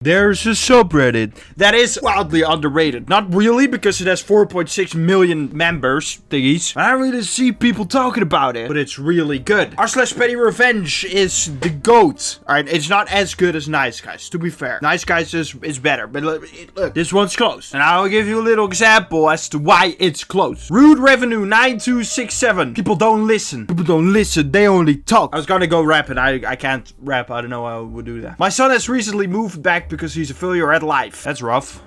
There's a subreddit that is wildly underrated. Not really, because it has 4.6 million members, thingies. I don't really see people talking about it, but it's really good. r/pettyrevenge is the GOAT. Alright, it's not as good as Nice Guys, to be fair. Nice Guys is better, but look, this one's close. And I'll give you a little example as to why it's close. Rude Revenue 9267. People don't listen. People don't listen, they only talk. I was gonna go rap, and I can't rap. I don't know how I would do that. My son has recently moved back because he's a failure at life. That's rough,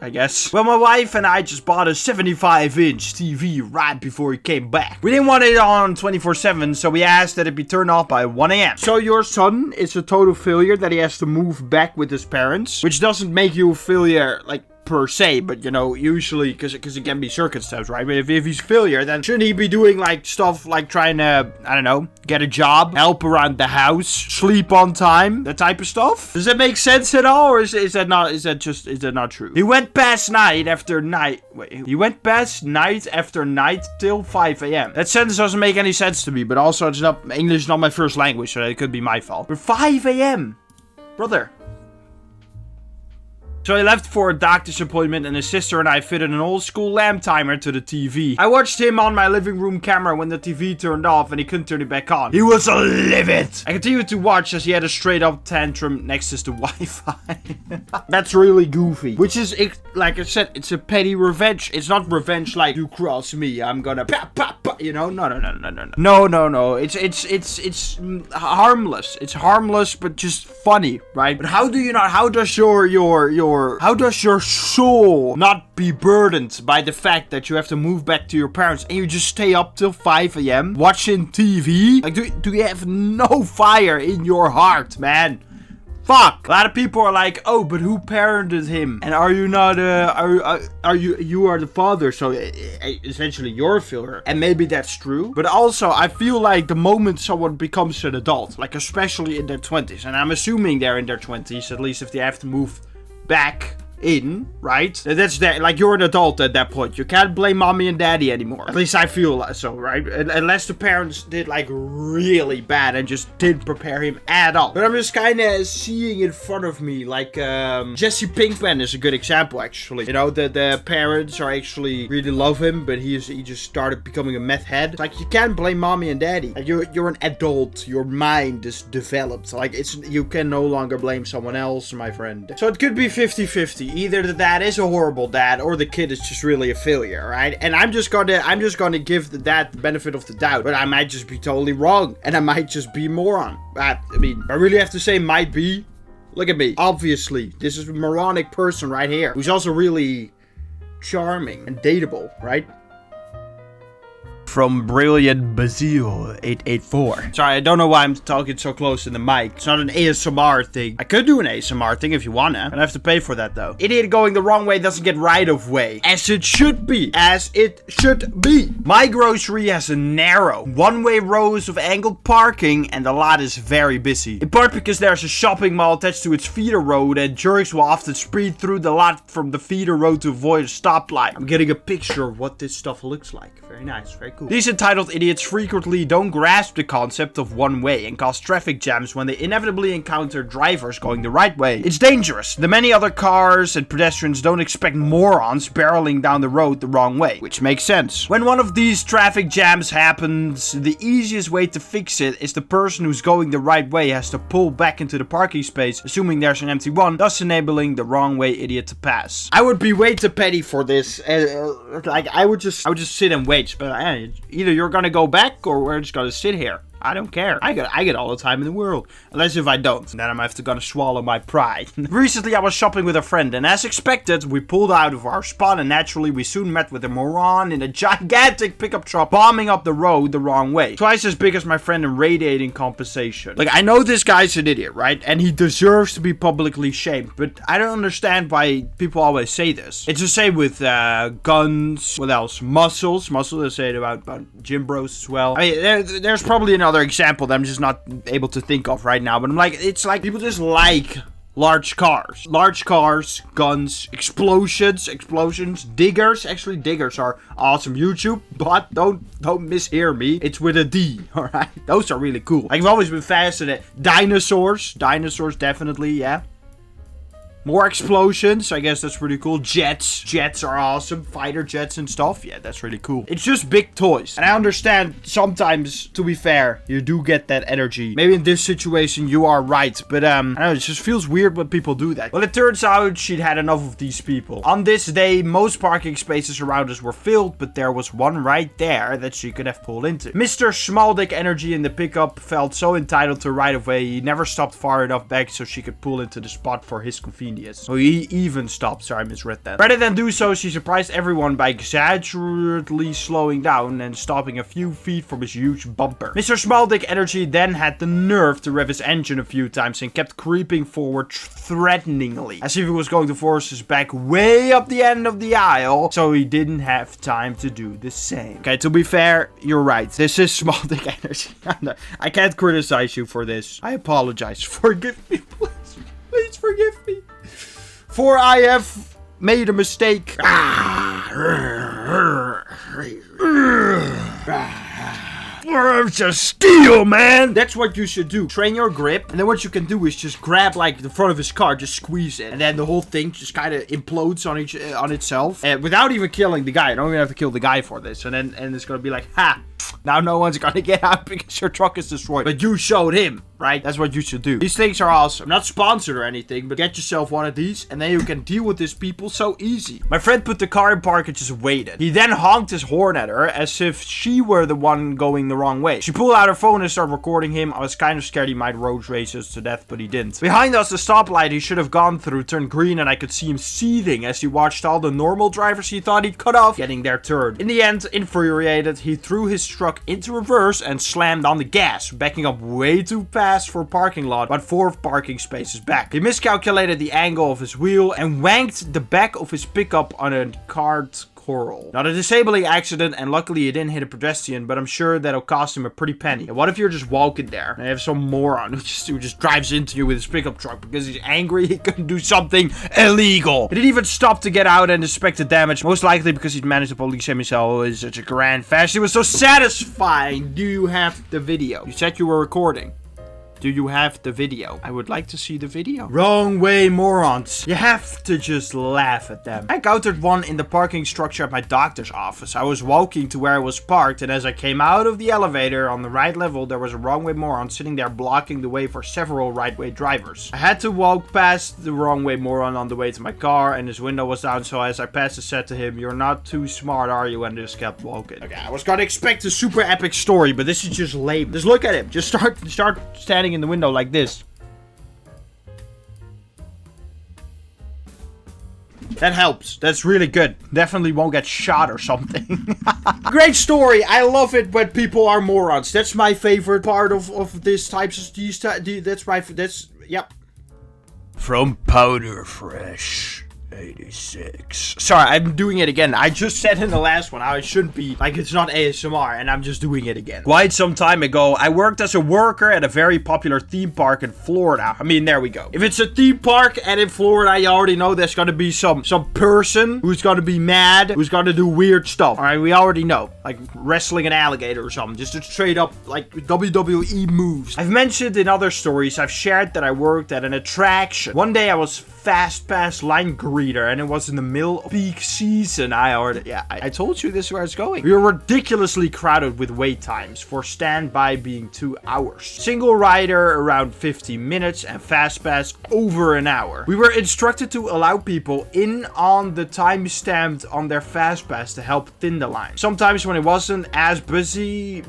I guess. Well, my wife and I just bought a 75-inch TV right before he came back. We didn't want it on 24/7, so we asked that it be turned off by 1 a.m. So your son is a total failure that he has to move back with his parents, which doesn't make you a failure, like, per se, but you know, usually, because it can be circumstances, right? But if he's a failure, then shouldn't he be doing like stuff like trying to, I don't know, get a job, help around the house, sleep on time, that type of stuff? Does that make sense at all, or is that not true? He went past night after night till 5 a.m. That sentence doesn't make any sense to me, but also it's not, English is not my first language, so it could be my fault. But 5 a.m. brother. So I left for a doctor's appointment, and his sister and I fitted an old school lamp timer to the TV. I watched him on my living room camera when the TV turned off and he couldn't turn it back on. He was livid. I continued to watch as he had a straight up tantrum next to the Wi-Fi. That's really goofy. Which is, like I said, it's a petty revenge. It's not revenge like, you cross me, I'm gonna pop, pop, pop, you know? No. No. It's harmless. It's harmless, but just funny, right? But how does your soul not be burdened by the fact that you have to move back to your parents and you just stay up till 5 a.m. watching TV? Like, do you have no fire in your heart, man? Fuck. A lot of people are like, oh, but who parented him? And are you not, you are the father, so essentially you're a failure. And maybe that's true. But also, I feel like the moment someone becomes an adult, like especially in their 20s, and I'm assuming they're in their 20s, at least if they have to move back in, right? That's that. Like, you're an adult at that point. You can't blame mommy and daddy anymore. At least I feel so, right? Unless the parents did like really bad and just didn't prepare him at all. But I'm just kind of seeing in front of me, like, Jesse Pinkman is a good example, actually. You know, the parents are actually really love him, but he just started becoming a meth head. Like, you can't blame mommy and daddy. Like, you're an adult. Your mind is developed. Like, you can no longer blame someone else, my friend. So it could be 50-50. Either the dad is a horrible dad or the kid is just really a failure, right? And I'm just gonna give the dad the benefit of the doubt, but I might just be totally wrong, and I might just be a moron. I mean, I really have to say might be. Look at me. Obviously, this is a moronic person right here, who's also really charming and dateable, right? From Brilliant Bazil 884. Sorry, I don't know why I'm talking so close in the mic. It's not an ASMR thing. I could do an ASMR thing if you wanna. I'd have to pay for that though. Idiot going the wrong way doesn't get right of way. As it should be. As it should be. My grocery has a narrow one-way rows of angled parking and the lot is very busy. In part because there's a shopping mall attached to its feeder road and jerks will often speed through the lot from the feeder road to avoid a stoplight. I'm getting a picture of what this stuff looks like. Very nice, very cool. These entitled idiots frequently don't grasp the concept of one way and cause traffic jams when they inevitably encounter drivers going the right way. It's dangerous. The many other cars and pedestrians don't expect morons barreling down the road the wrong way, which makes sense. When one of these traffic jams happens, the easiest way to fix it is the person who's going the right way has to pull back into the parking space, assuming there's an empty one, thus enabling the wrong way idiot to pass. I would be way too petty for this. Like, I would just sit and wait, but either you're gonna go back or we're just gonna sit here. I don't care. I get all the time in the world. Unless if I don't. Then I'm gonna swallow my pride. Recently I was shopping with a friend and as expected, we pulled out of our spot and naturally we soon met with a moron in a gigantic pickup truck bombing up the road the wrong way. Twice as big as my friend and radiating compensation. Like, I know this guy's an idiot, right? And he deserves to be publicly shamed, but I don't understand why people always say this. It's the same with guns. What else? Muscles. They say it about gym bros as well. I mean, there's probably another example that I'm just not able to think of right now, but I'm like, it's like people just like large cars, guns, explosions, diggers. Actually, diggers are awesome. YouTube, but don't mishear me. It's with a D. All right, those are really cool. Like, I've always been fascinated. Dinosaurs, definitely, yeah. More explosions. I guess that's pretty cool. Jets. Jets are awesome. Fighter jets and stuff. Yeah, that's really cool. It's just big toys. And I understand sometimes, to be fair, you do get that energy. Maybe in this situation you are right. But I don't know, it just feels weird when people do that. Well, it turns out she'd had enough of these people. On this day, most parking spaces around us were filled, but there was one right there that she could have pulled into. Mr. Small Dick Energy in the pickup felt so entitled to right of way, he never stopped far enough back so she could pull into the spot for his convenience. So he even stopped. Sorry, I misread that. Rather than do so, she surprised everyone by exaggeratedly slowing down and stopping a few feet from his huge bumper. Mr. Small Dick Energy then had the nerve to rev his engine a few times and kept creeping forward threateningly, as if he was going to force his back way up the end of the aisle, so he didn't have time to do the same. Okay, to be fair, you're right. This is Small Dick Energy. I can't criticize you for this. I apologize. Forgive me, please. Please forgive me. For I have made a mistake. It's a steel, man. That's what you should do. Train your grip. And then what you can do is just grab like the front of his car, just squeeze it. And then the whole thing just kind of implodes on itself. Without even killing the guy. I don't even have to kill the guy for this. And it's going to be like, ha. Now no one's going to get out because your truck is destroyed. But you showed him, right? That's what you should do. These things are awesome. I'm not sponsored or anything, but get yourself one of these and then you can deal with these people so easy. My friend put the car in park and just waited. He then honked his horn at her as if she were the one going the wrong way. She pulled out her phone and started recording him. I was kind of scared he might road race us to death, but he didn't. Behind us, the stoplight he should have gone through turned green and I could see him seething as he watched all the normal drivers he thought he'd cut off getting their turn. In the end, infuriated, he threw his truck into reverse and slammed on the gas, backing up way too fast for a parking lot, but 4 parking spaces back. He miscalculated the angle of his wheel and wanked the back of his pickup on a cart coral. Not a disabling accident, and luckily he didn't hit a pedestrian, but I'm sure that'll cost him a pretty penny. And what if you're just walking there and you have some moron who just drives into you with his pickup truck because he's angry he couldn't do something illegal? He didn't even stop to get out and inspect the damage, most likely because he'd managed to police himself in such a grand fashion. It was so satisfying. Do you have the video? You said you were recording. Do you have the video? I would like to see the video. Wrong way morons. You have to just laugh at them. I encountered one in the parking structure at my doctor's office. I was walking to where I was parked, and as I came out of the elevator on the right level, there was a wrong way moron sitting there blocking the way for several right way drivers. I had to walk past the wrong way moron on the way to my car, and his window was down, so as I passed I said to him, "You're not too smart, are you?" and just kept walking. Okay, I was gonna expect a super epic story, but this is just lame. Just look at him. Just start standing in the window like this. That helps. That's really good. Definitely won't get shot or something. Great story. I love it when people are morons. That's my favorite part of this types of yep. From Powder Fresh 86. Sorry, I'm doing it again. I just said in the last one how it shouldn't be. Like, it's not ASMR, and I'm just doing it again. Quite some time ago, I worked as a worker at a very popular theme park in Florida. I mean, there we go. If it's a theme park and in Florida, you already know there's gonna be some person who's gonna be mad, who's gonna do weird stuff. Alright, we already know. Like, wrestling an alligator or something. Just a straight up, like, WWE moves. I've mentioned in other stories, I've shared that I worked at an attraction. One day I was fast pass line greeter, and it was in the middle of peak season. I told you this is where it's going. We were ridiculously crowded with wait times, for standby being 2 hours. Single rider around 50 minutes and fast pass over an hour. We were instructed to allow people in on the time stamped on their fast pass to help thin the line. Sometimes when it wasn't as busy?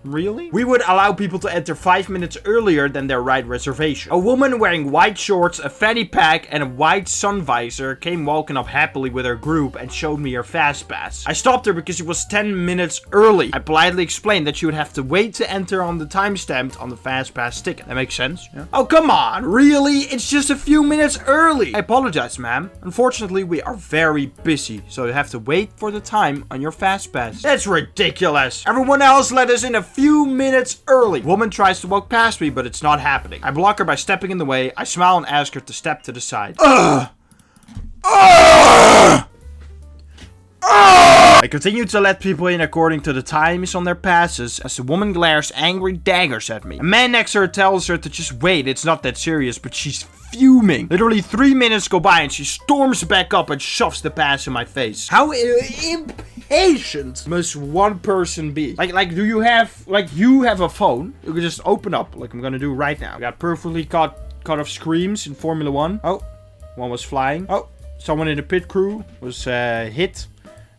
Really? We would allow people to enter 5 minutes earlier than their ride reservation. A woman wearing white shorts, a fanny pack, and a white sun visor came walking up happily with her group and showed me her fast pass. I stopped her because it was 10 minutes early. I politely explained that she would have to wait to enter on the time stamped on the fast pass ticket. That makes sense, yeah? Oh, come on. Really? It's just a few minutes early. I apologize, ma'am. Unfortunately, we are very busy, so you have to wait for the time on your fast pass. That's ridiculous. Everyone else let us in a few minutes early. Woman tries to walk past me, but it's not happening. I block her by stepping in the way. I smile and ask her to step to the side. I continue to let people in according to the times on their passes as the woman glares angry daggers at me. A man next to her tells her to just wait, it's not that serious, but she's fuming. Literally 3 minutes go by and she storms back up and shoves the pass in my face. How impatient must one person be? Like, do you have, like, you have a phone? You can just open up, like I'm gonna do right now. I got perfectly cut off screams in Formula 1. Oh, one was flying. Oh, someone in the pit crew was hit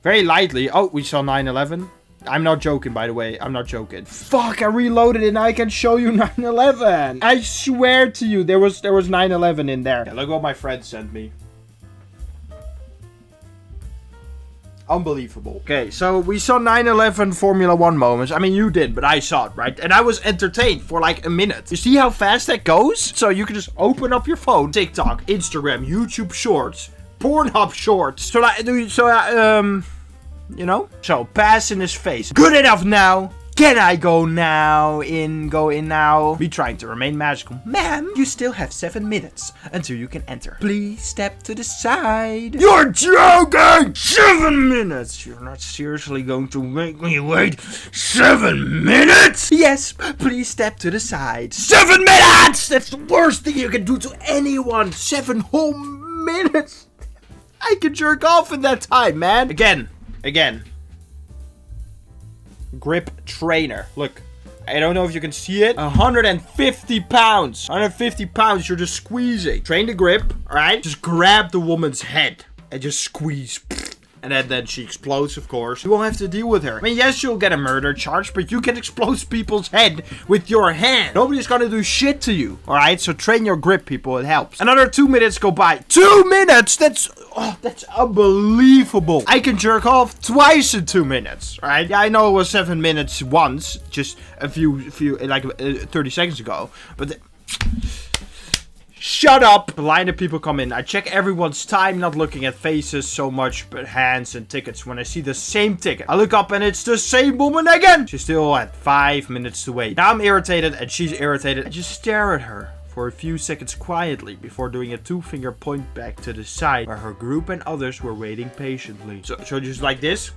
very lightly. Oh, we saw 9/11. I'm not joking, by the way. I'm not joking. Fuck, I reloaded it and I can show you 9/11. I swear to you, there was 9/11 in there. Yeah, look what my friend sent me. Unbelievable. Okay, so we saw 9/11 Formula 1 moments. I mean, you did, but I saw it, right? And I was entertained for like a minute. You see how fast that goes? So you can just open up your phone, TikTok, Instagram, YouTube Shorts, Pornhub Shorts. You know? So, pass in his face. Good enough now. Can I go now? Go in now. Be trying to remain magical. Ma'am, you still have 7 minutes until you can enter. Please step to the side. You're joking! 7 minutes? You're not seriously going to make me wait 7 minutes? Yes, please step to the side. 7 minutes! That's the worst thing you can do to anyone. 7 whole minutes. I can jerk off in that time, man. Again. Grip trainer. Look. I don't know if you can see it. 150 pounds. 150 pounds you're just squeezing. Train the grip, alright? Just grab the woman's head and just squeeze. And then she explodes, of course. You won't have to deal with her. I mean, yes, you'll get a murder charge, but you can explode people's head with your hand. Nobody's gonna do shit to you, alright? So train your grip, people. It helps. Another 2 minutes go by. 2 minutes? That's unbelievable. I can jerk off twice in 2 minutes, alright? Yeah, I know it was 7 minutes once, just a few, like 30 seconds ago. But... Shut up! The line of people come in. I check everyone's time, not looking at faces so much, but hands and tickets. When I see the same ticket, I look up and it's the same woman again! She still had 5 minutes to wait. Now I'm irritated and she's irritated. I just stare at her for a few seconds quietly before doing a 2-finger point back to the side where her group and others were waiting patiently. So just like this.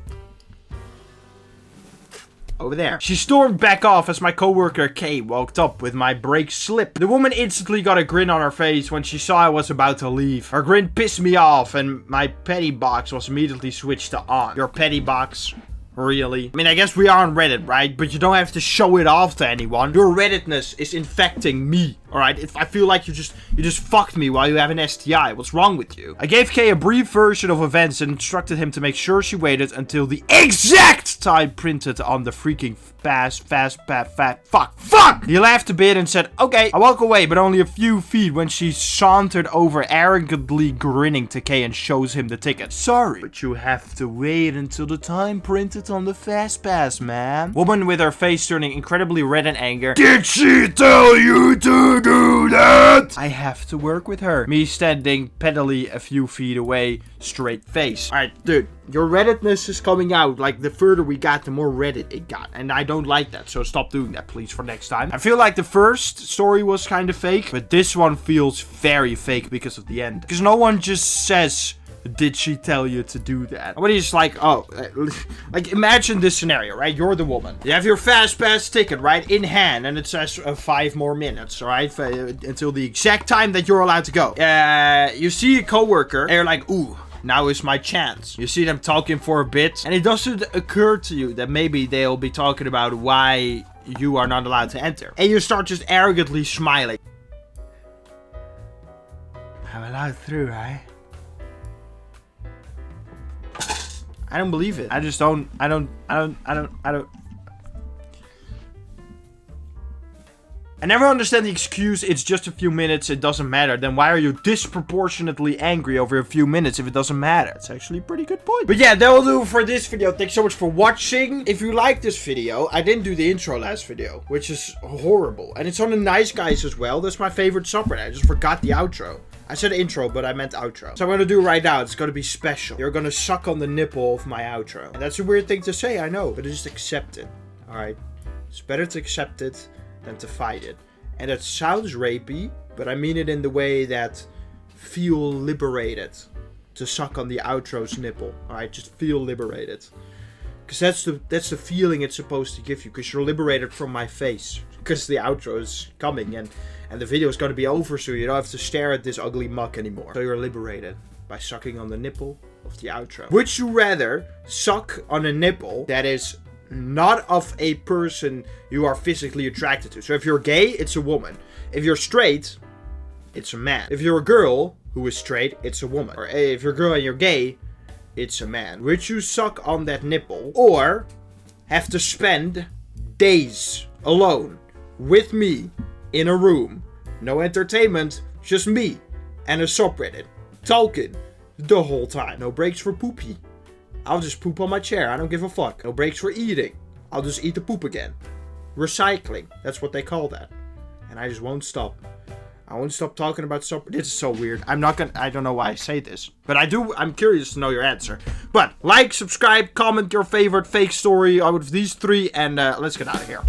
Over there. She stormed back off as my coworker Kay walked up with my brake slip. The woman instantly got a grin on her face when she saw I was about to leave. Her grin pissed me off and my petty box was immediately switched to on. Your petty box? Really? I mean, I guess we are on Reddit, right? But you don't have to show it off to anyone. Your Redditness is infecting me, alright? I feel like you just fucked me while you have an STI. What's wrong with you? I gave Kay a brief version of events and instructed him to make sure she waited until the exact time printed on the freaking fuck! He laughed a bit and said, okay. I walk away, but only a few feet when she sauntered over, arrogantly grinning to Kay and shows him the ticket. Sorry, but you have to wait until the time printed on the fast pass, ma'am. Woman with her face turning incredibly red in anger. Did she tell you to do that? I have to work with her. Me standing pettily a few feet away, straight face. Alright, dude. Your Redditness is coming out. Like, the further we got, the more Reddit it got. And I don't like that, so stop doing that, please, for next time. I feel like the first story was kind of fake, but this one feels very fake because of the end. Because no one just says, did she tell you to do that? Nobody's like, oh, like, imagine this scenario, right? You're the woman. You have your fast pass ticket, right, in hand, and it says 5 more minutes, right, until the exact time that you're allowed to go. You see a coworker, and you're like, ooh. Now is my chance. You see them talking for a bit, and it doesn't occur to you that maybe they'll be talking about why you are not allowed to enter. And you start just arrogantly smiling. I'm allowed through, right? I don't believe it. I just don't. I don't. I never understand the excuse, it's just a few minutes, it doesn't matter. Then why are you disproportionately angry over a few minutes if it doesn't matter? It's actually a pretty good point. But yeah, that will do for this video. Thanks so much for watching. If you like this video, I didn't do the intro last video, which is horrible. And it's on the Nice Guys as well. That's my favorite subreddit. I just forgot the outro. I said intro, but I meant outro. So I'm gonna do it right now. It's gonna be special. You're gonna suck on the nipple of my outro. And that's a weird thing to say, I know. But just accept it. Alright? It's better to accept it than to fight it. And it sounds rapey, but I mean it in the way that feel liberated to suck on the outro's nipple. Alright, just feel liberated. Because that's the feeling it's supposed to give you. Because you're liberated from my face. Because the outro is coming and the video is going to be over, so you don't have to stare at this ugly muck anymore. So you're liberated by sucking on the nipple of the outro. Would you rather suck on a nipple that is not of a person you are physically attracted to? So if you're gay, it's a woman. If you're straight, it's a man. If you're a girl who is straight, it's a woman. Or if you're a girl and you're gay, it's a man. Would you suck on that nipple or have to spend days alone with me in a room, no entertainment, just me and a subreddit, talking the whole time? No breaks for poopy. I'll just poop on my chair, I don't give a fuck. No breaks for eating. I'll just eat the poop again. Recycling, that's what they call that. And I just won't stop. I won't stop talking about subreddit. This is so weird. I don't know why I say this. But I'm curious to know your answer. But like, subscribe, comment your favorite fake story out of these three, and let's get out of here.